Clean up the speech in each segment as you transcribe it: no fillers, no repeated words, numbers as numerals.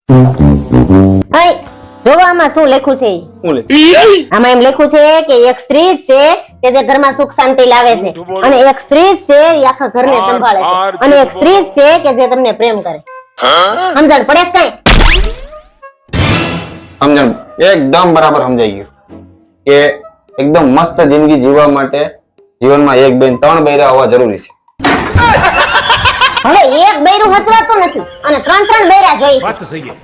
હાય જોવા આમાં શું લખ્યું છે હું લે આમાં એમ લખ્યું છે કે એક સ્ત્રી છે કે જે ઘરમાં સુખ શાંતિ લાવે છે અને એક સ્ત્રી છે એ આખા ઘરને સંભાળે છે અને એક સ્ત્રી છે કે જે તમને પ્રેમ કરે સમજણ પડે છે કઈ સમજણ એકદમ બરાબર સમજાઈ ગયું કે એકદમ મસ્ત જિંદગી જીવવા માટે જીવનમાં એક બેન ત્રણ બૈરા હોવા જરૂરી છે. હવે એક બૈરું હચવાતું નથી અને ત્રણ ત્રણ બૈરા જોઈએ છે. વાત સહી है.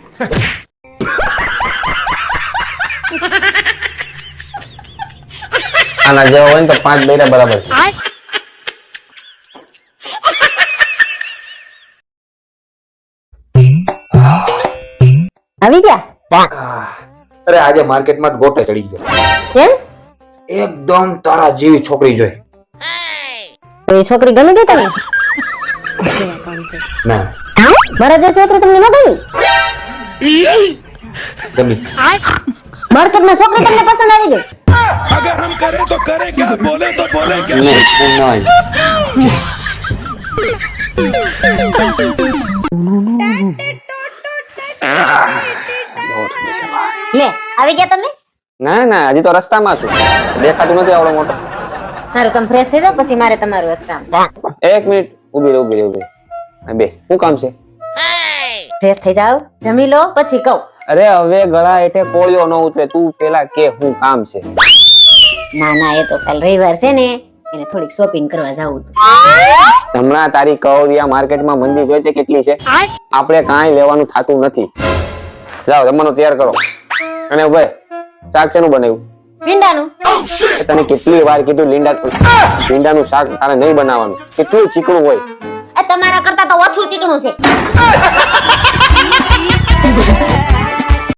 આના જેવા હોય ને તો પાંચ બૈરા બરાબર છે. આવી ગયા અરે આજે માર્કેટમાં ગોટે ચડી ગયો. કેમ એકદમ તારા જેવી છોકરી જોઈ. તો એ છોકરી ગમી ગઈ તમને ના મારા જે છોકરી તમને ન ગમી ગમી. માર્કેટમાં છોકરી તમને પસંદ આવી ગઈ अगर हम करें तो करें क्या, बोले तो बोले क्या. નહીં. લે આવી ગયા તમે ના ના હજી તો રસ્તામાં છું. દેખાતું નથી આવડો મોટો. સારું તમે ફ્રેશ થઈ જાઓ પછી મારે તમારું એક કામ છે. એક મિનિટ ઉભી રહે ઉભી રહે ઉભી રહે. બે શું કામ છે? ફ્રેશ થઈ જાઓ જમી લો પછી કહું. અરે હવે ગળા હેઠે કોળિયો ન ઉતરે. તું પેલા કે શું કામ છે? ના ના એ તો કાલ રવિવાર છે ને એને થોડીક શોપિંગ કરવા જાવું હતું. હમણાં તારી કવરિયા માર્કેટમાં મંદી જોઈ તે કેટલી છે? આપણે કાંઈ લેવાનું થાતું નથી. જાઓ જમવાનું તૈયાર કરો. અને ભાઈ શાક શેનું બનાવ્યું? ભીંડાનું તને કેટલી વાર કીધું ભીંડાનું શાક તારે નહીં બનાવવાનું. કેટલું ચીકણું હોય. એ તમારા કરતા તો ઓછું ચીકણું છે.